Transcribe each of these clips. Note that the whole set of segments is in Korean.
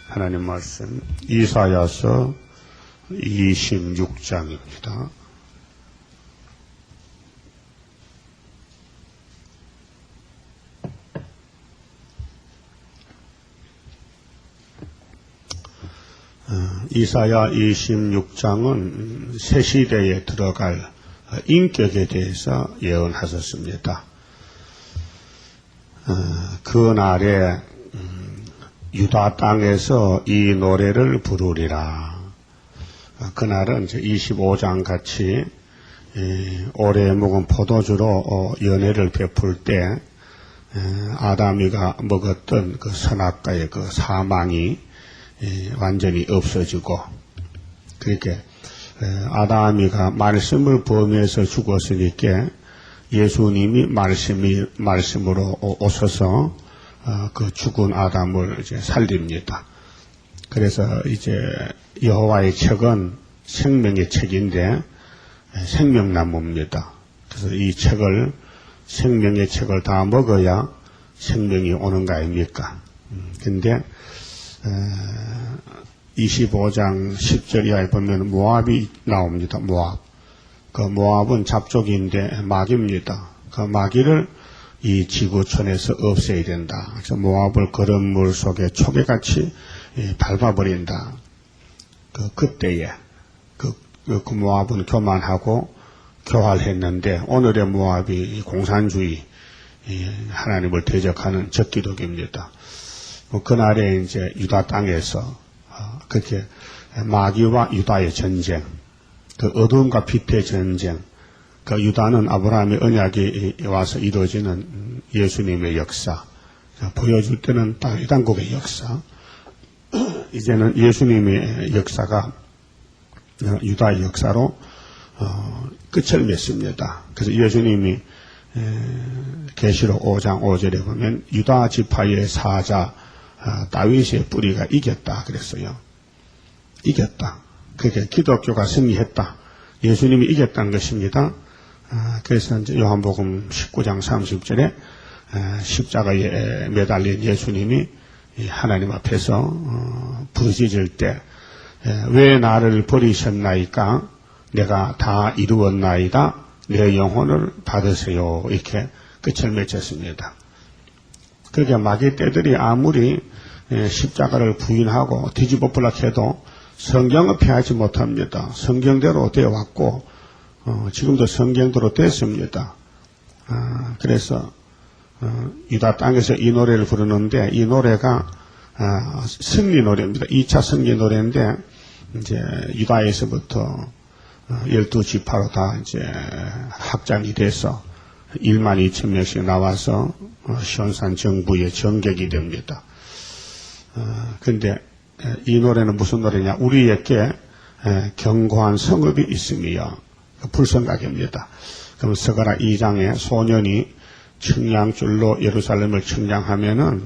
하나님 말씀 이사야서 26장입니다. 이사야 26장은 새 시대에 들어갈 인격에 대해서 예언하셨습니다. 그날에 유다 땅에서 이 노래를 부르리라. 그날은 이제 25장 같이 오래 묵은 포도주로 연회를 베풀 때 아담이가 먹었던 그 선악과의 그 사망이 완전히 없어지고, 그렇게 아담이가 말씀을 범해서 죽었으니까 예수님이 말씀으로 오셔서 그 죽은 아담을 이제 살립니다. 그래서 이제 여호와의 책은 생명의 책인데 생명나무입니다. 그래서 이 책을, 생명의 책을 다 먹어야 생명이 오는 거 아닙니까? 근데 25장 10절 이하에 보면 모압이 나옵니다. 모압. 그 모압은 잡족인데 마귀입니다. 그 마귀를 이 지구촌에서 없애야 된다. 그래서 모압을 거른 물 속에 초계같이 밟아버린다. 그때에 그 모압은 교만하고 교활했는데, 오늘의 모압이 공산주의, 하나님을 대적하는 적기독입니다. 그날에 이제 유다 땅에서 그렇게 마귀와 유다의 전쟁, 그 어둠과 빛의 전쟁, 그 유다는 아브라함의 언약이 와서 이루어지는 예수님의 역사, 보여줄 때는 땅국의 역사, 이제는 예수님의 역사가 유다의 역사로 끝을 맺습니다. 그래서 예수님이 계시록 5장 5절에 보면 유다 지파의 사자 다윗의 뿌리가 이겼다 그랬어요. 이겼다. 그게 기독교가 승리했다. 예수님이 이겼다는 것입니다. 그래서 이제 요한복음 19장 30절에 십자가에 매달린 예수님이 하나님 앞에서 부르짖을 때 왜 나를 버리셨나이까? 내가 다 이루었나이다. 내 영혼을 받으세요. 이렇게 끝을 맺었습니다. 그러니까 마귀 떼들이 아무리 십자가를 부인하고 뒤집어보려 해도 성경을 피하지 못합니다. 성경대로 되어 왔고 지금도 성경대로 됐습니다. 그래서 유다 땅에서 이 노래를 부르는데, 이 노래가 승리 노래입니다. 2차 승리 노래인데, 이제 유다에서부터 12지파로 다 이제 확장이 돼서 1만 2천 명씩 나와서 시온산 정부의 정객이 됩니다. 근데 이 노래는 무슨 노래냐? 우리에게 견고한 성읍이 있으며, 불성각입니다. 그럼 스가랴 2장에 소년이 청량줄로 예루살렘을 청량하면은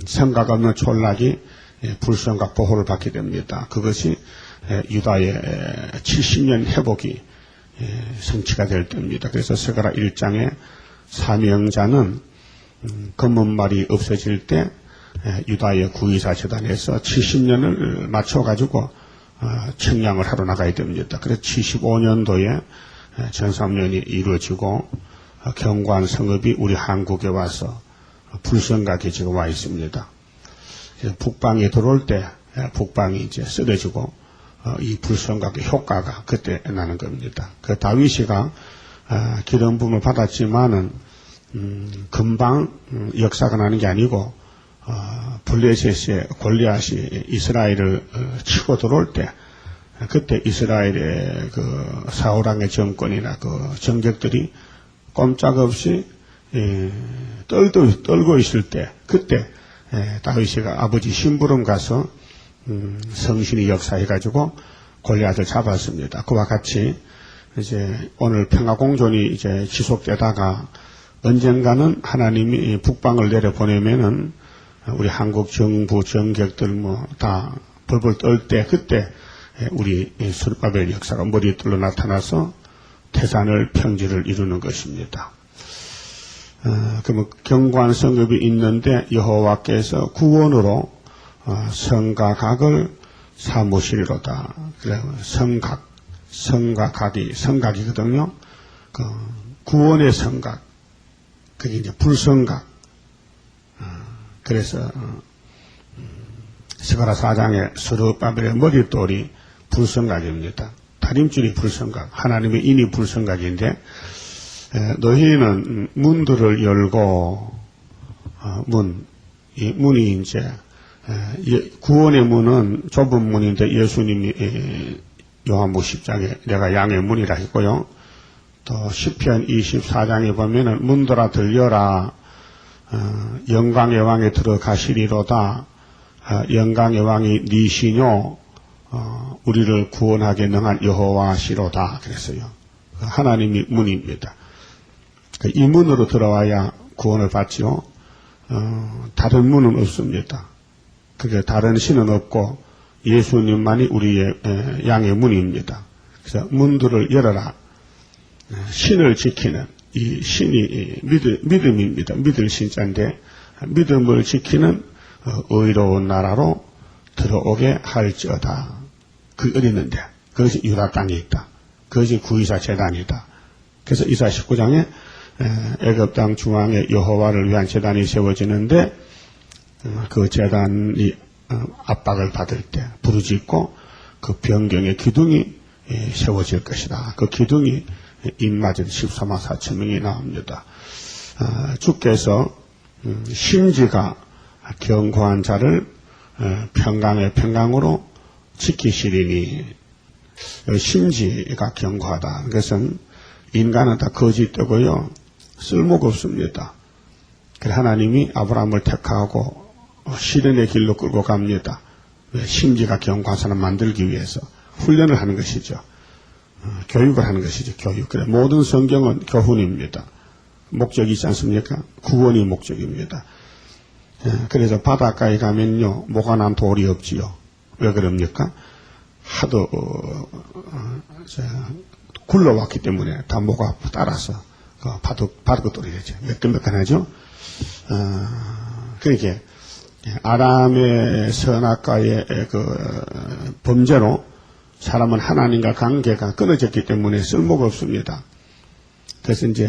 성각 없는 촌락이 불성각 보호를 받게 됩니다. 그것이 유다의 70년 회복이 성취가 될 때입니다. 그래서 스가랴 1장에 사명자는 검은말이 없어질 때 유다의 구의사 재단에서 70년을 맞춰가지고 청량을 하러 나가야 됩니다. 그래서 75년도에 전삼년이 이루어지고 견고한 성읍이 우리 한국에 와서 불성각에 지금 와 있습니다. 북방에 들어올 때 북방이 이제 쓰러지고 이 불성각의 효과가 그때 나는 겁니다. 그 다윗이가 기름 부음을 받았지만은 금방 역사가 나는 게 아니고 블레셋의 골리앗이 이스라엘을 치고 들어올 때, 그때 이스라엘의 그 사울왕의 정권이나 그 정객들이 꼼짝없이 떨고 있을 때, 그때 다윗이가 아버지 심부름 가서 성신이 역사해가지고 골리앗을 잡았습니다. 그와 같이 이제 오늘 평화공존이 이제 지속되다가 언젠가는 하나님이 북방을 내려보내면은 우리 한국 정부 정객들 뭐 다 벌벌 떨 때, 그때 우리 스룹바벨 역사가 머리뜰로 나타나서 태산을 평지를 이루는 것입니다. 그러면 견고한 성읍이 있는데 여호와께서 구원으로 성과 각을 사무시리로다. 그래 성과 각이 성각이거든요. 구원의 성각, 그게 이제 불성각. 그래서 스가랴 4장의 스룹바벨의 머릿돌이 불성각입니다. 다림줄이 불성각, 하나님의 인이 불성각인데, 너희는 문들을 열고, 이 문이 이제, 구원의 문은 좁은 문인데 예수님이 요한복음 10장에 내가 양의 문이라 했고요. 또 시편 24장에 보면은 문들아 들려라, 영광의 왕에 들어가시리로다. 영광의 왕이 니시뇨, 우리를 구원하게 능한 여호와시로다. 그랬어요. 하나님이 문입니다. 이 문으로 들어와야 구원을 받지요. 다른 문은 없습니다. 그게 다른 신은 없고 예수님만이 우리의 양의 문입니다. 그래서 문들을 열어라. 신을 지키는 이 신이 믿음입니다. 믿을 신자인데 믿음을 지키는 의로운 나라로 들어오게 할지어다. 그 어디는데 그것이 유다 땅에 있다. 그것이 구이사 제단이다. 그래서 이사 19장에 애굽 땅 중앙에 여호와를 위한 제단이 세워지는데 그 제단이 압박을 받을 때 부르짖고 그 변경의 기둥이 세워질 것이다. 그 기둥이 입맞은 14만 4천 명이 나옵니다. 주께서 심지가 견고한 자를 평강의 평강으로 지키시리니, 심지가 견고하다. 그것은 인간은 다 거짓되고요, 쓸모가 없습니다. 그래서 하나님이 아브라함을 택하고 시련의 길로 끌고 갑니다. 심지가 견고한 사람 만들기 위해서 훈련을 하는 것이죠. 교육을 하는 것이죠. 교육. 그래 모든 성경은 교훈입니다. 목적이 있지 않습니까? 구원이 목적입니다. 그래서 바닷가에 가면요, 모가 난 돌이 없지요. 왜 그럽니까? 하도 굴러왔기 때문에 다 모가 따라서 바둑돌이 되죠. 매끈매끈하죠. 그렇게 아람의 선악과의 그 범죄로 사람은 하나님과 관계가 끊어졌기 때문에 쓸모가 없습니다. 그래서 이제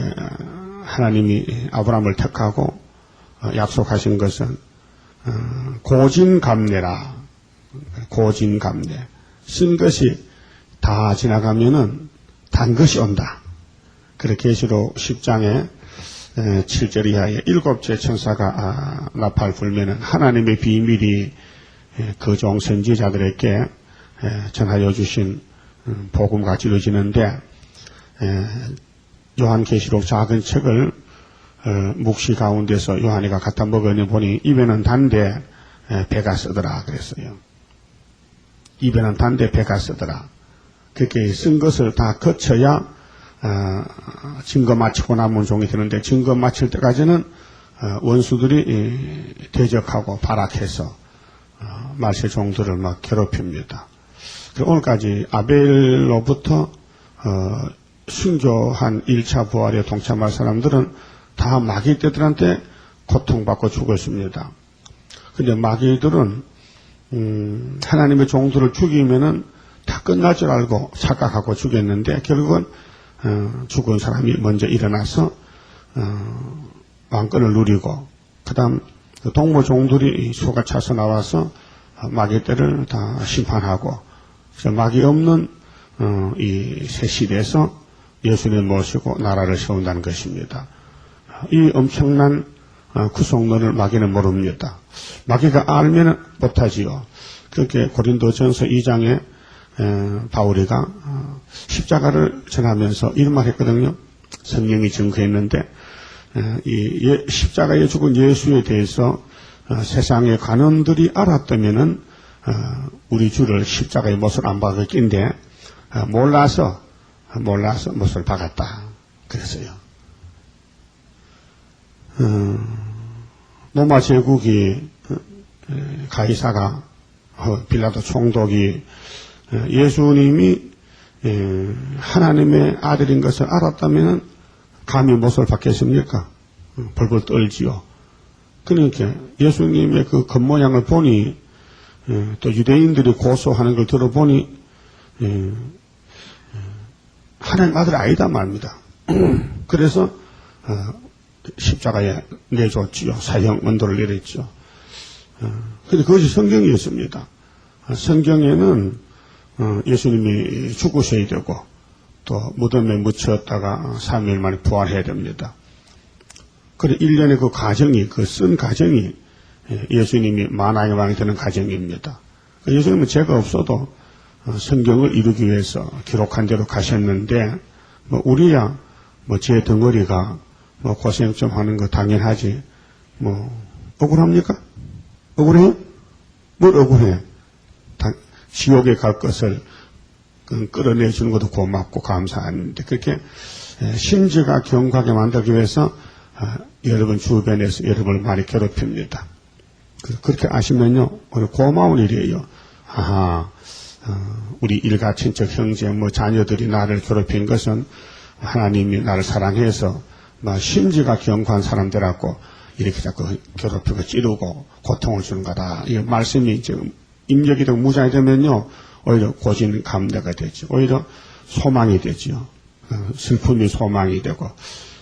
하나님이 아브라함을 택하고 약속하신 것은 고진감래라. 고진감래. 쓴 것이 다 지나가면은 단 것이 온다. 그렇게 계시록 10장에 7절 이하에 7째 천사가 나팔 불면은 하나님의 비밀이 그 종 선지자들에게 전하여 주신 복음같이 이루어지는데, 요한계시록 작은 책을 묵시 가운데서 요한이가 갖다 먹으니 보니 입에는 단데 배가 쓰더라 그랬어요. 입에는 단데 배가 쓰더라. 그렇게 쓴 것을 다 거쳐야 증거 마치고 남은 종이 되는데, 증거 마칠 때까지는 원수들이 대적하고 발악해서 말세 종들을 막 괴롭힙니다. 오늘까지 아벨로부터 순교한 1차 부활에 동참할 사람들은 다 마귀떼들한테 고통받고 죽었습니다. 근데 마귀들은 하나님의 종들을 죽이면은 다 끝날 줄 알고 착각하고 죽였는데, 결국은 죽은 사람이 먼저 일어나서 왕권을 누리고, 그 다음 동무 종들이 수가 차서 나와서 마귀떼를 다 심판하고, 그래서 마귀 없는 이 새 시대에서 예수님 모시고 나라를 세운다는 것입니다. 이 엄청난 구속론을 마귀는 모릅니다. 마귀가 알면 못하지요. 그렇게 고린도전서 2장에 바울이가 십자가를 전하면서 이런 말 했거든요. 성령이 증거했는데, 이 십자가에 죽은 예수에 대해서 세상의 관원들이 알았다면은 우리 주를 십자가의 못을 안 박았긴데 몰라서 못을 박았다 그랬어요. 로마 제국이 가이사가 빌라도 총독이 예수님이 하나님의 아들인 것을 알았다면 감히 못을 박겠습니까? 벌벌 떨지요. 그러니까 예수님의 그 겉모양을 보니 또 유대인들이 고소하는 걸 들어보니 하나님 아들 아니다 말입니다. 그래서 십자가에 내줬지요. 사형 언도를 내렸죠. 근데 그것이 성경이었습니다. 성경에는 예수님이 죽으셔야 되고 또 무덤에 묻혔다가 3일 만에 부활해야 됩니다. 그래 1년의 그 과정이, 그 쓴 과정이 예수님이 만왕의 왕이 되는 과정입니다. 예수님은 죄가 없어도 성경을 이루기 위해서 기록한 대로 가셨는데 우리야 죄 덩어리가 고생 좀 하는 거 당연하지 억울합니까? 억울해요? 뭘 억울해? 지옥에 갈 것을 끌어내주는 것도 고맙고 감사한데 그렇게 심지가 경고하게 만들기 위해서 여러분 주변에서 여러분을 많이 괴롭힙니다. 그렇게 아시면요 고마운 일이에요. 우리 일가친척 형제 자녀들이 나를 괴롭힌 것은 하나님이 나를 사랑해서 심지가 경고한 사람들하고 이렇게 자꾸 괴롭히고 찌르고 고통을 주는 거다. 이 말씀이 이제 입력이 되고 무장이 되면요 오히려 고진 감대가 되죠. 오히려 소망이 되죠. 슬픔이 소망이 되고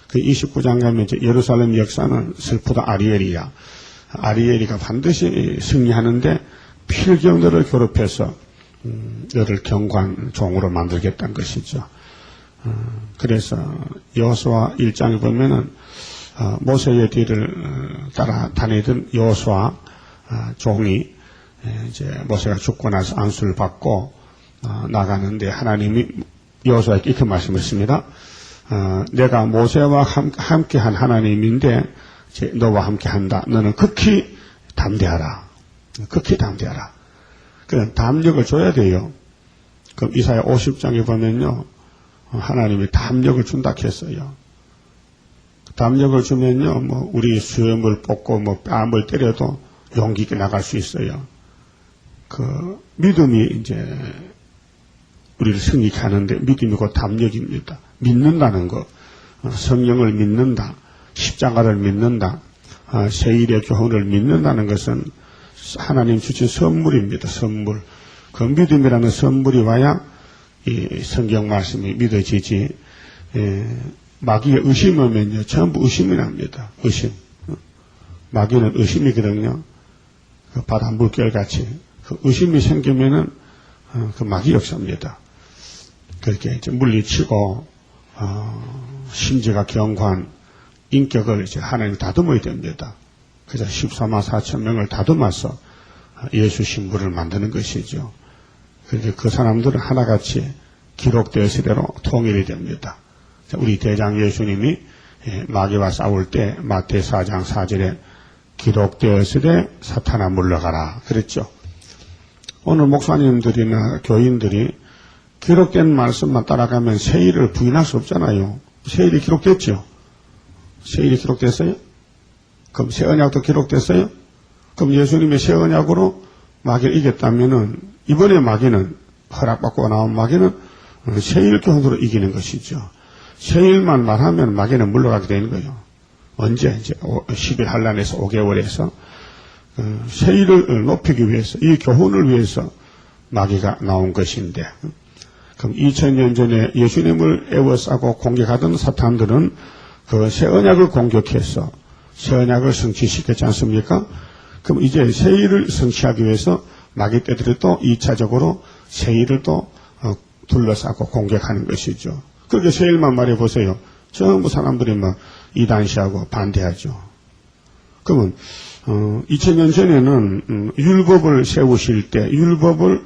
그 29장 가면 이제 예루살렘 역사는 슬프다 아리엘이야. 아리엘이가 반드시 승리하는데 필경들을 괴롭혀서 너를 경고한 종으로 만들겠다는 것이죠. 그래서 여호수아 1장에 보면은 모세의 뒤를 따라 다니던 여호수아 종이 이제 모세가 죽고 나서 안수를 받고 나가는데 하나님이 여호수아에게 이렇게 말씀했습니다. 내가 모세와 함께한 하나님인데 이제 너와 함께한다. 너는 극히 담대하라. 극히 담대하라. 그런 담력을 줘야 돼요. 그럼 이사야 50장에 보면요. 하나님이 담력을 준다 했어요. 담력을 주면요. 우리 수염을 뽑고 뺨을 때려도 용기 있게 나갈 수 있어요. 그 믿음이 이제 우리를 승리케 하는데 믿음이 곧 담력입니다. 믿는다는 것. 성령을 믿는다. 십자가를 믿는다. 세일의 교훈을 믿는다는 것은 하나님 주신 선물입니다. 선물. 그 믿음이라는 선물이 와야 이 성경 말씀이 믿어지지. 마귀의 의심하면요 전부 의심이 납니다. 의심. 마귀는 의심이거든요. 그 바다 물결같이 그 의심이 생기면은 그 마귀 역사입니다. 그렇게 이제 물리치고 심지가 경고한 인격을 이제 하나님 다듬어야 됩니다. 그래서 14만 4천 명을 다듬어서 예수 신부를 만드는 것이죠. 그런데 그 사람들은 하나같이 기록되었을 대로 통일이 됩니다. 우리 대장 예수님이 마귀와 싸울 때 마태 4장 4절에 기록되었을 때 사탄아 물러가라 그랬죠. 오늘 목사님들이나 교인들이 기록된 말씀만 따라가면 세일을 부인할 수 없잖아요. 세일이 기록됐죠. 세일이 기록됐어요? 그럼 새 언약도 기록됐어요? 그럼 예수님의 새 언약으로 마귀를 이겼다면은 이번에 마귀는 허락받고 나온 마귀는 세일 교훈으로 이기는 것이죠. 세일만 말하면 마귀는 물러가게 되는 거예요. 언제 이제 10일 한란에서 5개월에서 세일을 높이기 위해서 이 교훈을 위해서 마귀가 나온 것인데 그럼 2000년 전에 예수님을 애워싸고 공격하던 사탄들은 그 새 언약을 공격해서 새 언약을 성취시켰지 않습니까? 그럼 이제 세일을 성취하기 위해서 마귀 떼들이 또 2차적으로 세일을 또 둘러싸고 공격하는 것이죠. 그렇게 세일만 말해보세요. 전부 사람들이 이단시하고 반대하죠. 그러면 2000년 전에는 율법을 세우실 때 율법을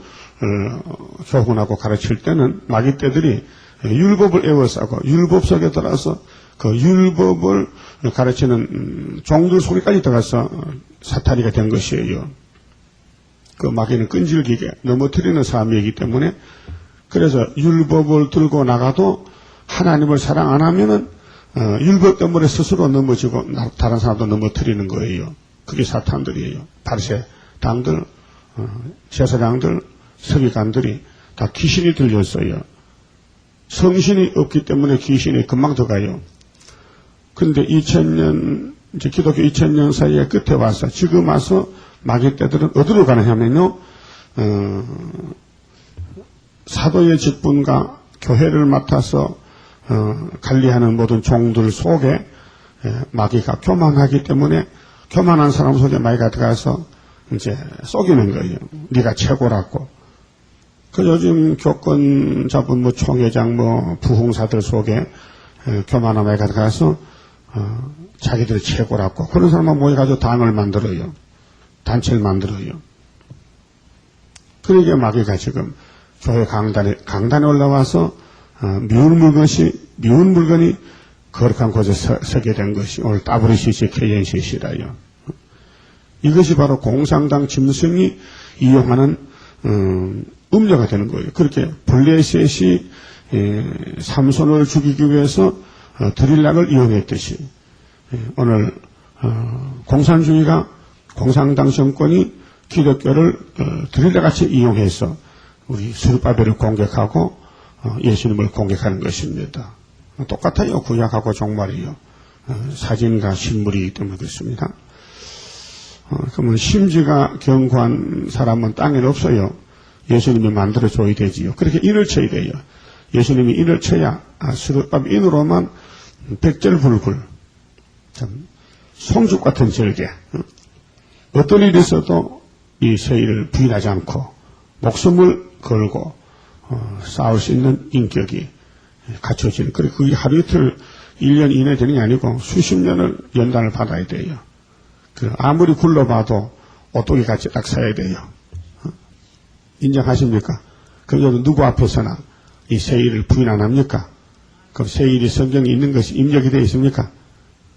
교훈하고 가르칠 때는 마귀 떼들이 율법을 애워싸고 율법 속에 들어서 그 율법을 가르치는 종들 속에까지 들어가서 사탄이가 된 것이에요. 그 마귀는 끈질기게 넘어뜨리는 사람이기 때문에 그래서 율법을 들고 나가도 하나님을 사랑 안 하면은 율법 때문에 스스로 넘어지고 다른 사람도 넘어뜨리는 거예요. 그게 사탄들이에요. 바리새당들, 제사장들, 서기관들이 다 귀신이 들렸어요. 성신이 없기 때문에 귀신이 금방 들어가요. 그런데 2000년, 이제 기독교 2000년 사이에 끝에 와서 지금 와서 마귀 떼들은 어디로 가느냐면요. 사도의 직분과 교회를 맡아서 관리하는 모든 종들 속에 마귀가 교만하기 때문에 교만한 사람 속에 마귀가 들어가서 이제 속이는 거예요. 네가 최고라고. 그 요즘 교권 잡은 뭐 총회장 뭐 부흥사들 속에 교만한 마귀가 들어가서 자기들이 최고라고. 그런 사람만 모여가지고 당을 만들어요. 단체를 만들어요. 그러니까 마귀가 지금 교회 강단에 올라와서 미운 물건이 거룩한 곳에 서게 된 것이 오늘 WCC KNCC라요. 이것이 바로 공산당 짐승이 이용하는 음료가 되는 거예요. 그렇게 블레셋이 삼손을 죽이기 위해서 드릴락을 이용했듯이 오늘 공산주의가 공산당 정권이 기독교를 드릴락같이 이용해서 우리 스룹바벨을 공격하고 예수님을 공격하는 것입니다. 똑같아요. 구약하고 종말이요. 사진과 신물이기 때문에 그렇습니다. 그러면 심지가 견고한 사람은 땅에는 없어요. 예수님이 만들어줘야 되지요. 그렇게 인을 쳐야 돼요. 예수님이 인을 쳐야 스룹바벨 인으로만 백절불굴 참 송죽 같은 절개 어떤 일이 있어도 이 세일을 부인하지 않고 목숨을 걸고 싸울 수 있는 인격이 갖춰지는. 그리고 그게 하루 이틀 1년 이내 되는 게 아니고 수십 년을 연단을 받아야 돼요. 아무리 굴러봐도 오뚜기 같이 딱 서야 돼요. 인정하십니까? 그래도 누구 앞에서나 이 세일을 부인 안 합니까? 그럼 세일이 성경에 있는 것이 입력이 되어 있습니까?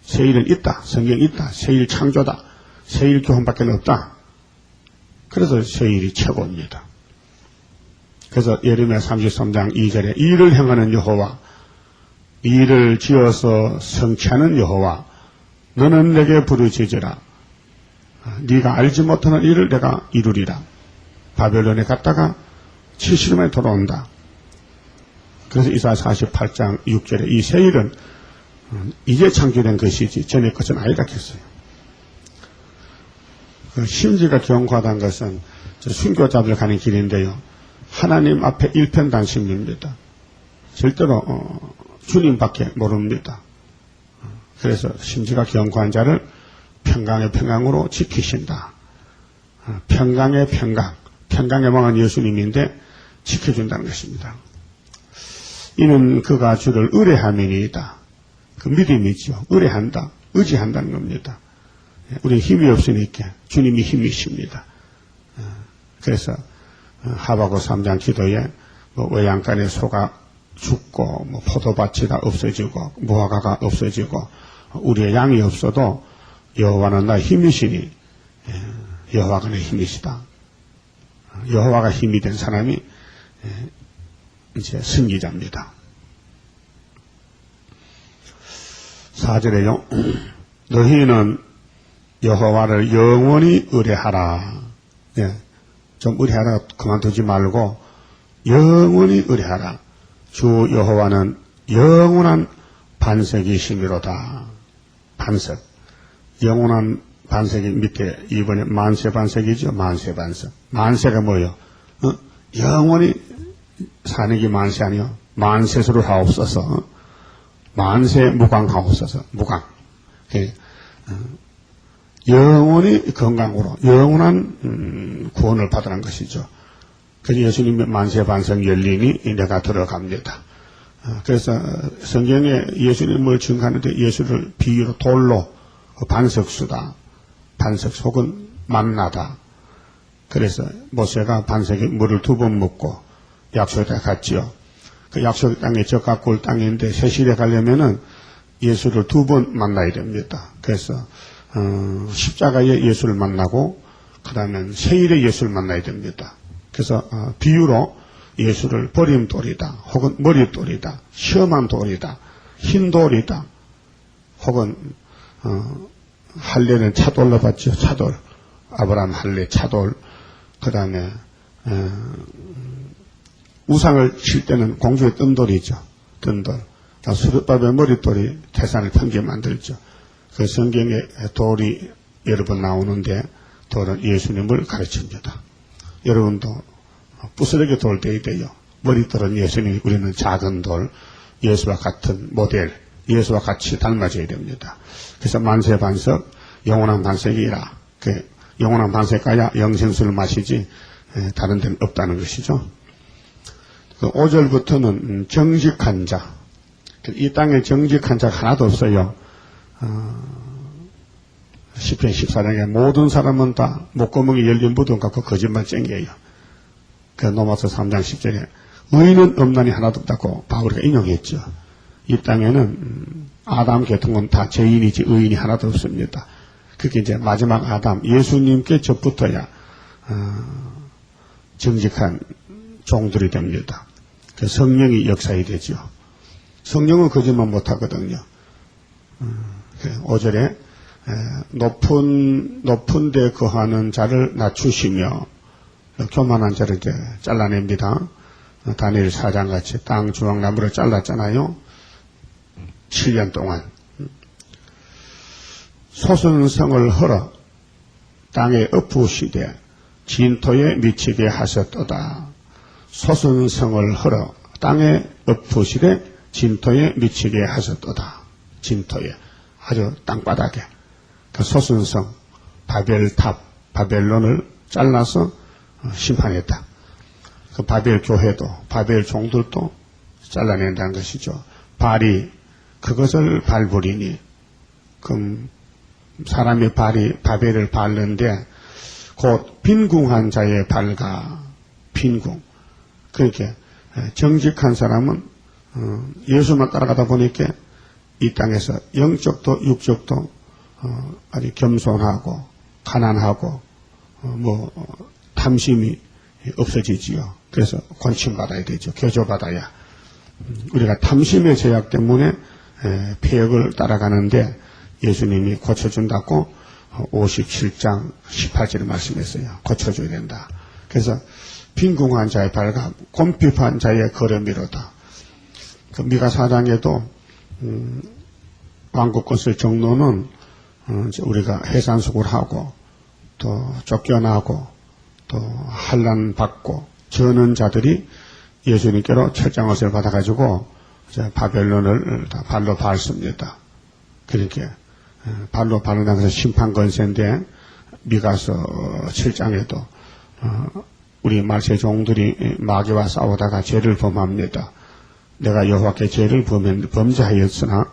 세일은 있다. 성경에 있다. 세일 창조다. 세일 교훈밖에 없다. 그래서 세일이 최고입니다. 그래서 예레미야 33장 2절에 일을 행하는 여호와, 일을 지어서 성취하는 여호와, 너는 내게 부르짖으라. 네가 알지 못하는 일을 내가 이루리라. 바벨론에 갔다가 70년 만에 돌아온다. 그래서 이사야 48장 6절에 이 세일은 이제 창조된 것이지 전의 것은 아니다 했어요. 그 심지가 견고하다는 것은 순교자들 가는 길인데요. 하나님 앞에 일편단심입니다. 절대로 주님밖에 모릅니다. 그래서 심지가 견고한 자를 평강의 평강으로 지키신다. 평강의 평강, 평강의 왕은 예수님인데 지켜준다는 것입니다. 이는 그가 주를 의뢰함이니이다. 그 믿음이죠. 의뢰한다, 의지한다는 겁니다. 우리 힘이 없으니까 주님이 힘이십니다. 그래서 하박국 3장 기도에 뭐 외양간에 소가 죽고 뭐 포도밭이 다 없어지고 무화과가 없어지고 우리의 양이 없어도 여호와는 나의 힘이시니 여호와가 내 힘이시다. 여호와가 힘이 된 사람이 이제 승리자입니다. 4절에요. 너희는 여호와를 영원히 의뢰하라. 좀 의뢰하라 그만두지 말고 영원히 의뢰하라. 주 여호와는 영원한 반석이시미로다. 반석. 영원한 반석이 밑에 이번에 만세 반석이죠. 만세 반석. 만세가 뭐예요? 영원히 사는 게 만세 아니요. 만세수를 하옵소서. 만세 무광하옵소서. 무광. 영원히 건강으로 영원한 구원을 받으라는 것이죠. 그래서 예수님의 만세 반석 열리니 내가 들어갑니다. 그래서 성경에 예수님을 증거하는데 예수를 비유로 돌로 반석수다. 반석 속은 만나다. 그래서 모세가 반석에 물을 2번 묻고 약속에 갔지요. 그 약속 땅에 적가꿀 땅인데 세실에 가려면은 예수를 2번 만나야 됩니다. 그래서 십자가에 예수를 만나고 그 다음에 세일에 예수를 만나야 됩니다. 그래서 비유로 예수를 버림돌이다 혹은 머릿돌이다 시험한 돌이다 흰 돌이다 혹은 할례는 차돌로 봤죠. 차돌 아브라함 할례 차돌 그 다음에 우상을 칠 때는 공주의 뜬돌이죠. 뜬돌 스룹바벨 머릿돌이 태산을 편게 만들죠. 그 성경에 돌이 여러 번 나오는데 돌은 예수님을 가르칩니다. 여러분도 부스러기 돌 때에 돼요. 머리돌은 예수님, 우리는 작은 돌, 예수와 같은 모델, 예수와 같이 닮아져야 됩니다. 그래서 만세반석, 영원한 반석이라. 영원한 반석가야 영생수를 마시지 다른 데는 없다는 것이죠. 5절부터는 정직한 자. 이 땅에 정직한 자가 하나도 없어요. 시편 14장에 모든 사람은 다 목구멍에 열린 무덤 같고 거짓말쟁이에요. 로마서 3장 10절에 의인은 없나니 하나도 없다고 바울이가 인용했죠. 이 땅에는 아담 계통은 다 죄인이지 의인이 하나도 없습니다. 그게 이제 마지막 아담 예수님께 접붙어야 정직한 종들이 됩니다. 성령이 역사해 되죠. 성령은 거짓말 못하거든요. 5절에 높은 데 거하는 자를 낮추시며 교만한 자를 이제 잘라냅니다. 다니엘 4장 같이 땅 주황나무를 잘랐잖아요. 7년 동안. 소선성을 헐어 땅에 엎으시되 진토에 미치게 하셨도다. 소선성을 헐어 땅에 엎으시되 진토에 미치게 하셨도다. 진토에 아주 땅바닥에 그 소선성 바벨탑 바벨론을 잘라서 심판했다. 그 바벨 교회도 바벨 종들도 잘라낸다는 것이죠. 발이 그것을 밟으리니 그럼 사람의 발이 바벨을 밟는데 곧 빈궁한 자의 발과 빈궁. 그러니까 정직한 사람은 예수만 따라가다 보니까 이 땅에서 영적도 육적도 아주 겸손하고 가난하고 탐심이 없어지지요. 그래서 권침받아야 되죠. 교조받아야. 우리가 탐심의 제약 때문에 폐역을 따라가는데 예수님이 고쳐준다고 57장 18절에 말씀했어요. 고쳐줘야 된다. 그래서 빈궁한 자의 발과 곰핍한 자의 걸음이로다. 그 미가 4장에도 왕국건설 정로는 우리가 해산수고를 하고 또 쫓겨나고 또 환난받고 저는 자들이 예수님께로 철장옷을 받아가지고 바벨론을 다 발로 밟습니다. 그렇게 발로 밟는다면서 심판 건세인데 미가서 7장에도 우리 말세 종들이 마귀와 싸우다가 죄를 범합니다. 내가 여호와께 죄를 범죄하였으나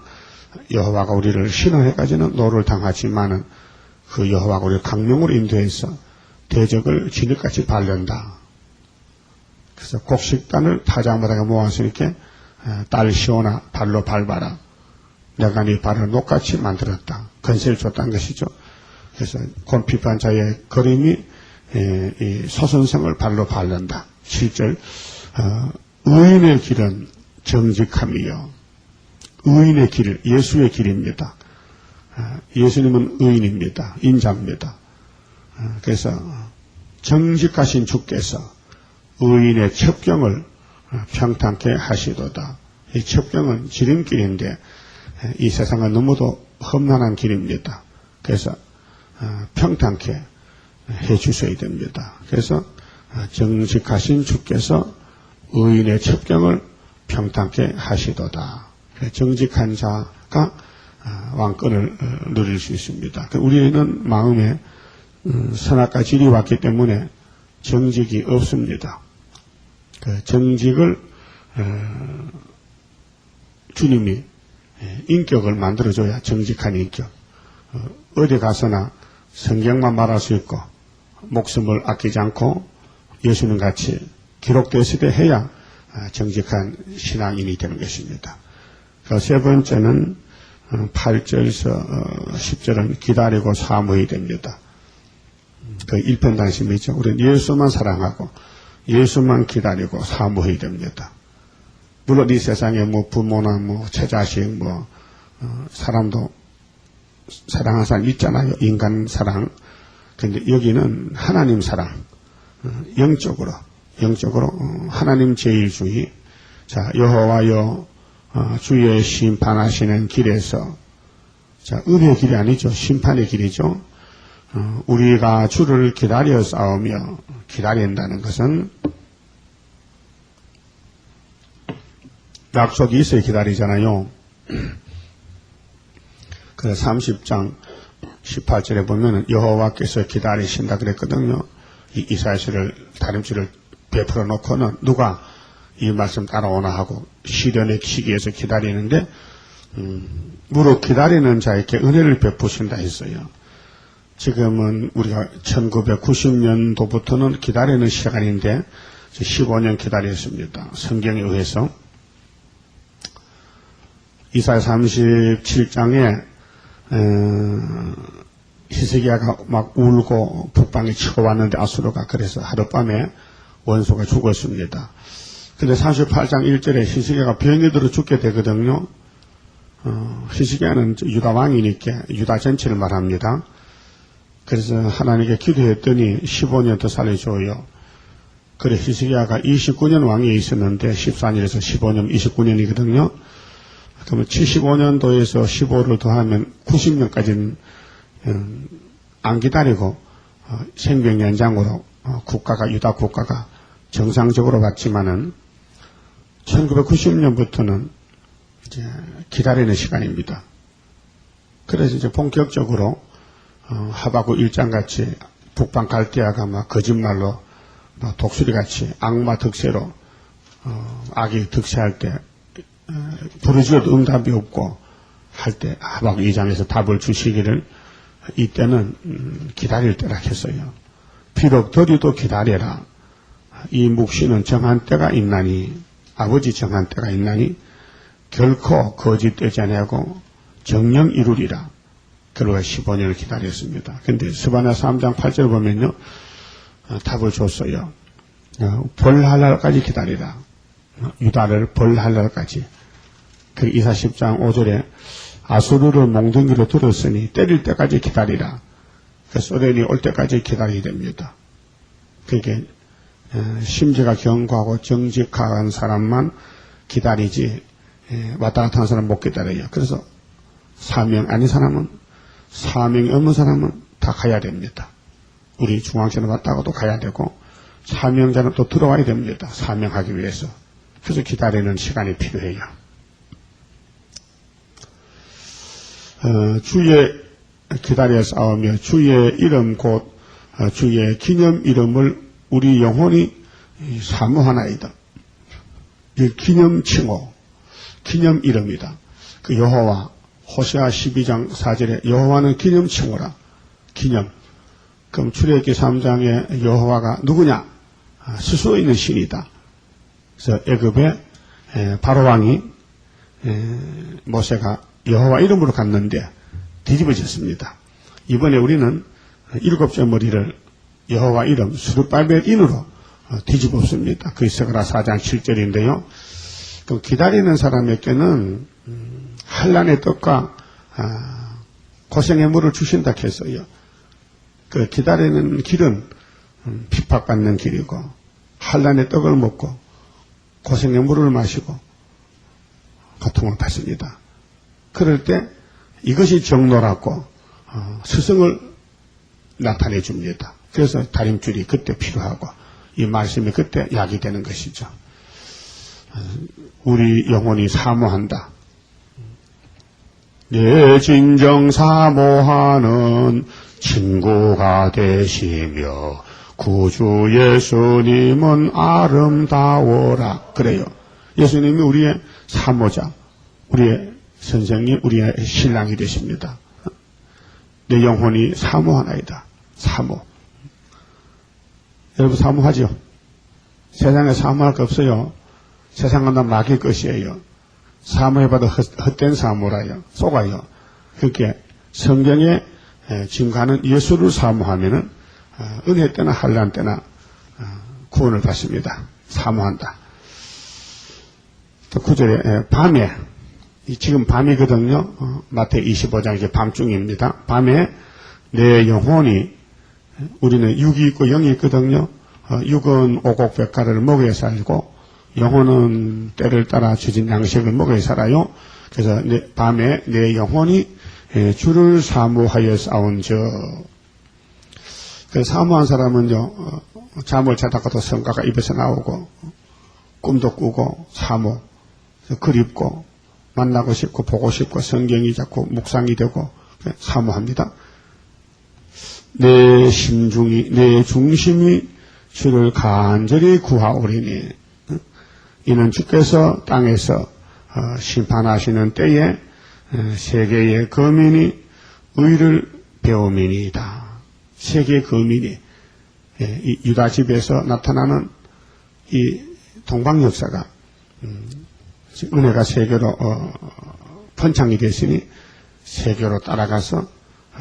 여호와가 우리를 신원해까지는 노를 당하지만은 그 여호와가 우리를 강령으로 인도해서 대적을 진흙같이 밟는다. 그래서 곡식단을 타작마다가 모았으니까 딸 시온아 발로 밟아라. 내가 네 발을 녹같이 만들었다. 건세를 줬다는 것이죠. 그래서 곤핍한 자의 걸음이 이 소선성을 발로 밟는다. 7절 의인의 길은 정직함이요. 의인의 길, 예수의 길입니다. 예수님은 의인입니다. 인자입니다. 그래서 정직하신 주께서 의인의 첩경을 평탄케 하시도다. 이 첩경은 지름길인데 이 세상은 너무도 험난한 길입니다. 그래서 평탄케 해 주셔야 됩니다. 그래서 정직하신 주께서 의인의 첩경을 평탄케 하시도다. 정직한 자가 왕권을 누릴 수 있습니다. 우리는 마음에 선악과 질이 왔기 때문에 정직이 없습니다. 정직을 주님이 인격을 만들어줘야 정직한 인격. 어디 가서나 성경만 말할 수 있고 목숨을 아끼지 않고 예수님 같이 기록되었을 때 해야 정직한 신앙인이 되는 것입니다. 세 번째는 8절에서 10절은 기다리고 사모해야 됩니다. 그 일편단심이죠. 우리는 예수만 사랑하고 예수만 기다리고 사모해야 됩니다. 물론 이 세상에 부모나 처자식 사람도 사랑하는 사람 있잖아요. 인간 사랑. 근데 여기는 하나님 사랑. 영적으로 하나님 제일주의. 자, 여호와여 주의 심판하시는 길에서 자, 은혜의 길이 아니죠. 심판의 길이죠. 우리가 주를 기다려 싸우며 기다린다는 것은 약속이 있어야 기다리잖아요. 그래서 30장 18절에 보면은 여호와께서 기다리신다 그랬거든요. 이 이사야서를 다림질을 베풀어 놓고는 누가 이 말씀 따라오나 하고 시련의 시기에서 기다리는데 무릇 기다리는 자에게 은혜를 베푸신다 했어요. 지금은 우리가 1990년도부터는 기다리는 시간인데 15년 기다렸습니다. 성경에 의해서 이사야 37장에 히스기야가 막 울고 북방에 치고 왔는데 아수르가 그래서 하룻밤에 원수가 죽었습니다. 근데 38장 1절에 히스기야가 병이 들어 죽게 되거든요. 히스기야는 유다 왕이니까 유다 전체를 말합니다. 그래서 하나님께 기도했더니 15년 더 살려줘요. 그래 히스기야가 29년 왕위에 있었는데 14년에서 15년 29년이거든요. 그러면 75년도에서 15를 더하면 90년까지는 안 기다리고 생명 연장으로 국가가 유다 국가가 정상적으로 왔지만은 1990년부터는 이제 기다리는 시간입니다. 그래서 이제 본격적으로 하박국 1장 같이 북방 갈대아가 막 거짓말로 막 독수리 같이 악마 득세로 악이 득세할 때 부르짖어도 응답이 없고 할 때 하박국 2장에서 답을 주시기를 이때는 기다릴 때라 했어요. 비록 더디도 기다려라. 이 묵시는 정한 때가 있나니 아버지 정한 때가 있나니 결코 거짓되지 아니하고 정령 이루리라. 그러고 15년을 기다렸습니다. 근데 스바냐 3장 8절 보면요. 답을 줬어요. 벌할 날까지 기다리라. 유다를 벌할 날까지. 그 이사 10장 5절에 아수르를 몽둥이로 들었으니 때릴 때까지 기다리라. 그 소련이 올 때까지 기다려야 됩니다. 그게 심지가 견고하고 정직한 사람만 기다리지 왔다 갔다 하는 사람 못 기다려요. 그래서 사명 아닌 사람은 사명이 없는 사람은 다 가야 됩니다. 우리 중앙선에 왔다가도 가야 되고 사명자는 또 들어와야 됩니다. 사명하기 위해서. 그래서 기다리는 시간이 필요해요. 주의 기다려 싸우며 주의 이름 곧 주의 기념 이름을 우리 영혼이 사모하나이다. 이 기념 칭호, 기념 이름이다. 그 여호와 호세아 12장 4절에 여호와는 기념 칭호라. 기념. 그럼 출애굽기 3장에 여호와가 누구냐? 스스로 있는 신이다. 그래서 애굽의 바로 왕이 모세가 여호와 이름으로 갔는데 뒤집어졌습니다. 이번에 우리는 7째 머리를 여호와 이름 스룹바벨 인으로 뒤집었습니다. 그 스가랴 4장 7절인데요. 그 기다리는 사람에게는 한란의 떡과 고생의 물을 주신다 했어요. 그 기다리는 길은 핍박받는 길이고 한란의 떡을 먹고 고생의 물을 마시고 고통을 받습니다. 그럴 때 이것이 정로라고 스승을 나타내 줍니다. 그래서 다림줄이 그때 필요하고 이 말씀이 그때 약이 되는 것이죠. 우리 영혼이 사모한다. 내 진정 사모하는 친구가 되시며 구주 예수님은 아름다워라. 그래요. 예수님이 우리의 사모자, 우리의 선생님, 우리의 신랑이 되십니다. 내 영혼이 사모하나이다. 사모. 여러분 사모하죠? 세상에 사모할 거 없어요. 세상은 다 마귀 것이에요. 사모해봐도 헛된 사모라요. 속아요. 그렇게 성경에 증거하는 예수를 사모하면은 은혜 때나 환난 때나 구원을 받습니다. 사모한다. 또 9절에 밤에 지금 밤이거든요. 마태오 25장 이제 밤중입니다. 밤에 내 영혼이 우리는 육이 있고 영이 있거든요. 육은 오곡백과를 먹어야 살고 영혼은 때를 따라 주진 양식을 먹어야 살아요. 그래서 밤에 내 영혼이 주를 사모하여 싸운저 그 사모한 사람은요, 잠을 자다가도 성가가 입에서 나오고, 꿈도 꾸고, 사모, 그립고, 만나고 싶고, 보고 싶고, 성경이 자꾸 묵상이 되고, 사모합니다. 내 심중이, 내 중심이 주를 간절히 구하오리니, 이는 주께서 땅에서 심판하시는 때에 세계의 거민이 의를 배움이니이다. 세계의 거민이 이 유다 집에서 나타나는 이 동방 역사가 은혜가 세계로 번창이 됐으니 세계로 따라가서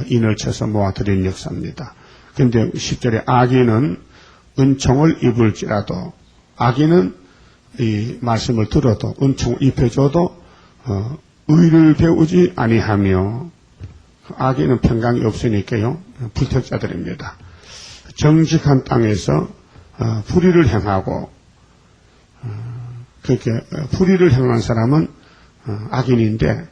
인을 쳐서 모아들인 역사입니다. 그런데 10절에 악인은 은총을 입을지라도 악인은 이 말씀을 들어도 은총을 입혀줘도 의를 배우지 아니하며 악인은 평강이 없으니까요. 불택자들입니다. 정직한 땅에서 불의를 행하고 그렇게 불의를 행한 사람은 악인인데